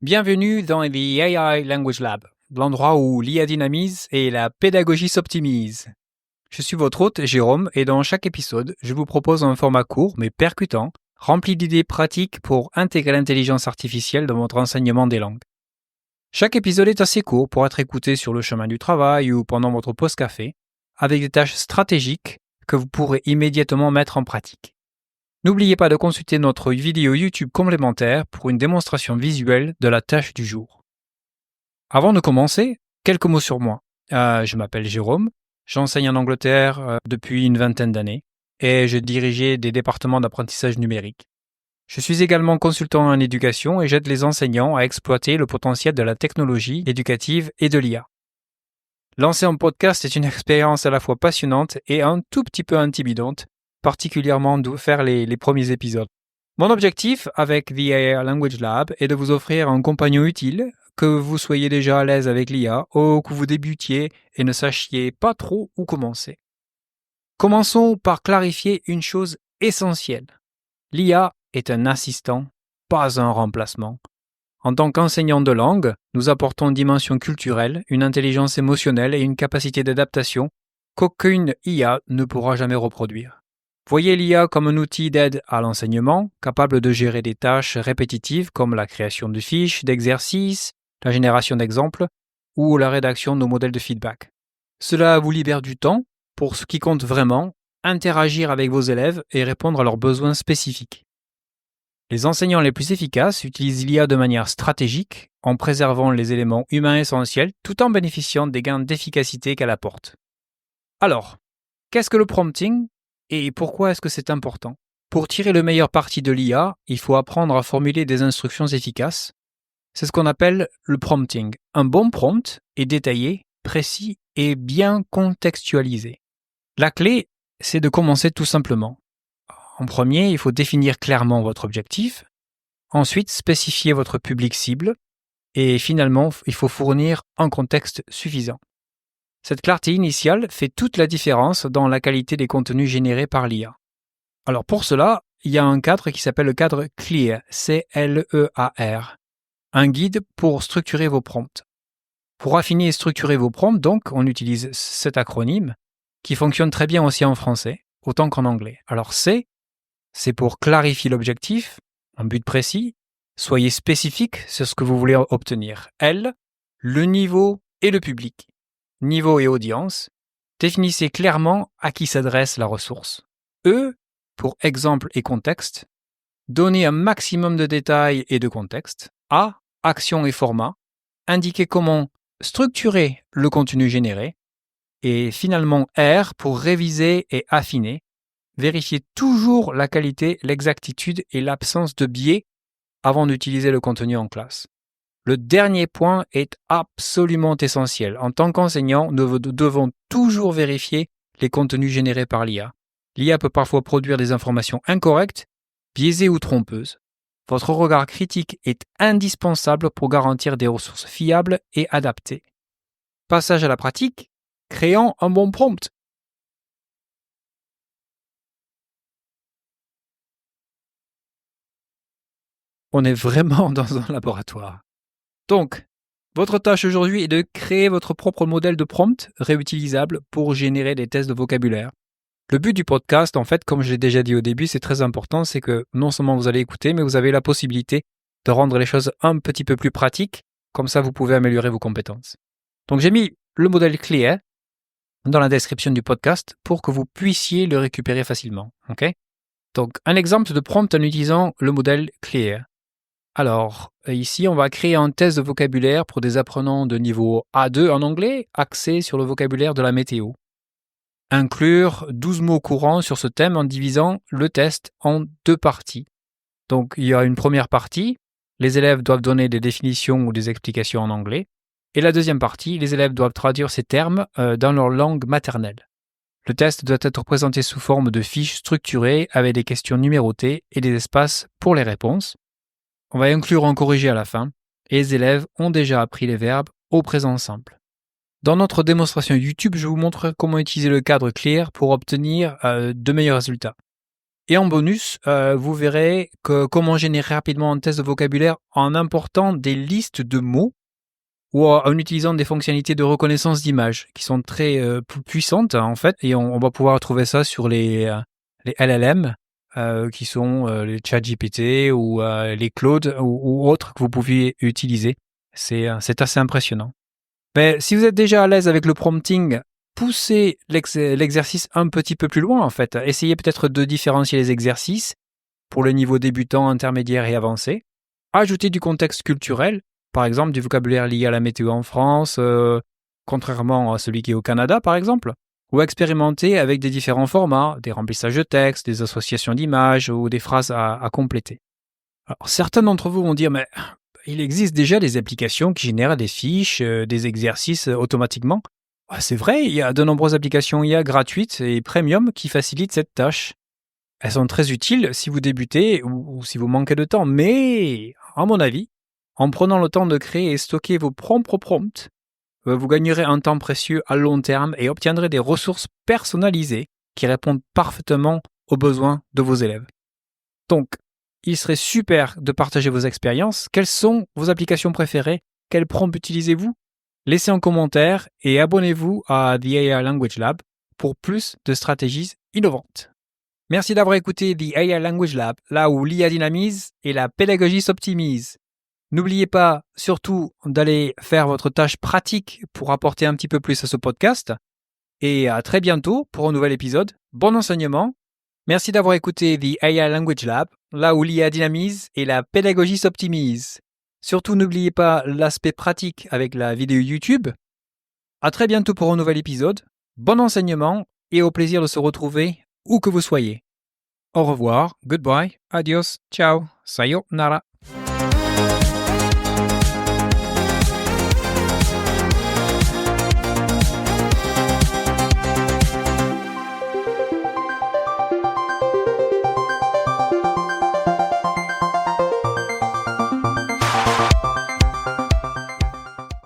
Bienvenue dans The AI Language Lab, l'endroit où l'IA dynamise et la pédagogie s'optimise. Je suis votre hôte Jérôme et dans chaque épisode, je vous propose un format court mais percutant, rempli d'idées pratiques pour intégrer l'intelligence artificielle dans votre enseignement des langues. Chaque épisode est assez court pour être écouté sur le chemin du travail ou pendant votre pause café, avec des tâches stratégiques que vous pourrez immédiatement mettre en pratique. N'oubliez pas de consulter notre vidéo YouTube complémentaire pour une démonstration visuelle de la tâche du jour. Avant de commencer, quelques mots sur moi. Je m'appelle Jérôme, j'enseigne en Angleterre depuis une vingtaine d'années et je dirigeais des départements d'apprentissage numérique. Je suis également consultant en éducation et j'aide les enseignants à exploiter le potentiel de la technologie éducative et de l'IA. Lancer un podcast est une expérience à la fois passionnante et un tout petit peu intimidante, particulièrement de faire les premiers épisodes. Mon objectif avec The AI Language Lab est de vous offrir un compagnon utile, que vous soyez déjà à l'aise avec l'IA ou que vous débutiez et ne sachiez pas trop où commencer. Commençons par clarifier une chose essentielle. L'IA est un assistant, pas un remplacement. En tant qu'enseignant de langue, nous apportons une dimension culturelle, une intelligence émotionnelle et une capacité d'adaptation qu'aucune IA ne pourra jamais reproduire. Voyez l'IA comme un outil d'aide à l'enseignement, capable de gérer des tâches répétitives comme la création de fiches, d'exercices, la génération d'exemples ou la rédaction de modèles de feedback. Cela vous libère du temps pour ce qui compte vraiment, interagir avec vos élèves et répondre à leurs besoins spécifiques. Les enseignants les plus efficaces utilisent l'IA de manière stratégique en préservant les éléments humains essentiels tout en bénéficiant des gains d'efficacité qu'elle apporte. Alors, qu'est-ce que le prompting ? Et pourquoi est-ce que c'est important ? Pour tirer le meilleur parti de l'IA, il faut apprendre à formuler des instructions efficaces. C'est ce qu'on appelle le prompting. Un bon prompt est détaillé, précis et bien contextualisé. La clé, c'est de commencer tout simplement. En premier, il faut définir clairement votre objectif. Ensuite, spécifier votre public cible. Et finalement, il faut fournir un contexte suffisant. Cette clarté initiale fait toute la différence dans la qualité des contenus générés par l'IA. Alors pour cela, il y a un cadre qui s'appelle le cadre CLEAR, C-L-E-A-R, un guide pour structurer vos prompts. Pour affiner et structurer vos prompts, donc, on utilise cet acronyme qui fonctionne très bien aussi en français, autant qu'en anglais. Alors C, c'est pour clarifier l'objectif, un but précis, soyez spécifique sur ce que vous voulez obtenir. L, le niveau et le public. Niveau et audience, définissez clairement à qui s'adresse la ressource. E, pour exemple et contexte, donnez un maximum de détails et de contexte. A, action et format, indiquez comment structurer le contenu généré. Et finalement R, pour réviser et affiner, vérifiez toujours la qualité, l'exactitude et l'absence de biais avant d'utiliser le contenu en classe. Le dernier point est absolument essentiel. En tant qu'enseignant, nous devons toujours vérifier les contenus générés par l'IA. L'IA peut parfois produire des informations incorrectes, biaisées ou trompeuses. Votre regard critique est indispensable pour garantir des ressources fiables et adaptées. Passage à la pratique, créant un bon prompt. On est vraiment dans un laboratoire. Donc, votre tâche aujourd'hui est de créer votre propre modèle de prompt réutilisable pour générer des tests de vocabulaire. Le but du podcast, en fait, comme je l'ai déjà dit au début, c'est très important, c'est que non seulement vous allez écouter, mais vous avez la possibilité de rendre les choses un petit peu plus pratiques, comme ça vous pouvez améliorer vos compétences. Donc j'ai mis le modèle CLEAR dans la description du podcast pour que vous puissiez le récupérer facilement. Okay ? Donc un exemple de prompt en utilisant le modèle CLEAR. Alors, ici, on va créer un test de vocabulaire pour des apprenants de niveau A2 en anglais, axé sur le vocabulaire de la météo. Inclure 12 mots courants sur ce thème en divisant le test en 2 parties. Donc, il y a une première partie, les élèves doivent donner des définitions ou des explications en anglais. Et la deuxième partie, les élèves doivent traduire ces termes dans leur langue maternelle. Le test doit être présenté sous forme de fiches structurées avec des questions numérotées et des espaces pour les réponses. On va inclure un corrigé à la fin, et les élèves ont déjà appris les verbes au présent simple. Dans notre démonstration YouTube, je vous montre comment utiliser le cadre CLEAR pour obtenir de meilleurs résultats. Et en bonus, vous verrez comment générer rapidement un test de vocabulaire en important des listes de mots ou en utilisant des fonctionnalités de reconnaissance d'images qui sont très puissantes en fait. Et on va pouvoir trouver ça sur les LLM qui sont les ChatGPT ou les Claude ou autres que vous pouvez utiliser. C'est assez impressionnant. Mais si vous êtes déjà à l'aise avec le prompting, poussez l'exercice un petit peu plus loin en fait. Essayez peut-être de différencier les exercices pour le niveau débutant, intermédiaire et avancé. Ajoutez du contexte culturel, par exemple du vocabulaire lié à la météo en France, contrairement à celui qui est au Canada par exemple, ou expérimentez avec des différents formats, des remplissages de texte, des associations d'images ou des phrases à compléter. Alors, certains d'entre vous vont dire, mais il existe déjà des applications qui génèrent des fiches, des exercices automatiquement. C'est vrai, il y a de nombreuses applications IA gratuites et premium qui facilitent cette tâche. Elles sont très utiles si vous débutez ou si vous manquez de temps, mais à mon avis, en prenant le temps de créer et stocker vos propres prompts, vous gagnerez un temps précieux à long terme et obtiendrez des ressources personnalisées qui répondent parfaitement aux besoins de vos élèves. Donc, il serait super de partager vos expériences. Quelles sont vos applications préférées? Quels prompts utilisez-vous? Laissez un commentaire et abonnez-vous à The AI Language Lab pour plus de stratégies innovantes. Merci d'avoir écouté The AI Language Lab, là où l'IA dynamise et la pédagogie s'optimise. N'oubliez pas surtout d'aller faire votre tâche pratique pour apporter un petit peu plus à ce podcast. Et à très bientôt pour un nouvel épisode. Bon enseignement. Merci d'avoir écouté The AI Language Lab, là où l'IA dynamise et la pédagogie s'optimise. Surtout n'oubliez pas l'aspect pratique avec la vidéo YouTube. À très bientôt pour un nouvel épisode. Bon enseignement et au plaisir de se retrouver où que vous soyez. Au revoir, goodbye, adios, ciao, sayonara.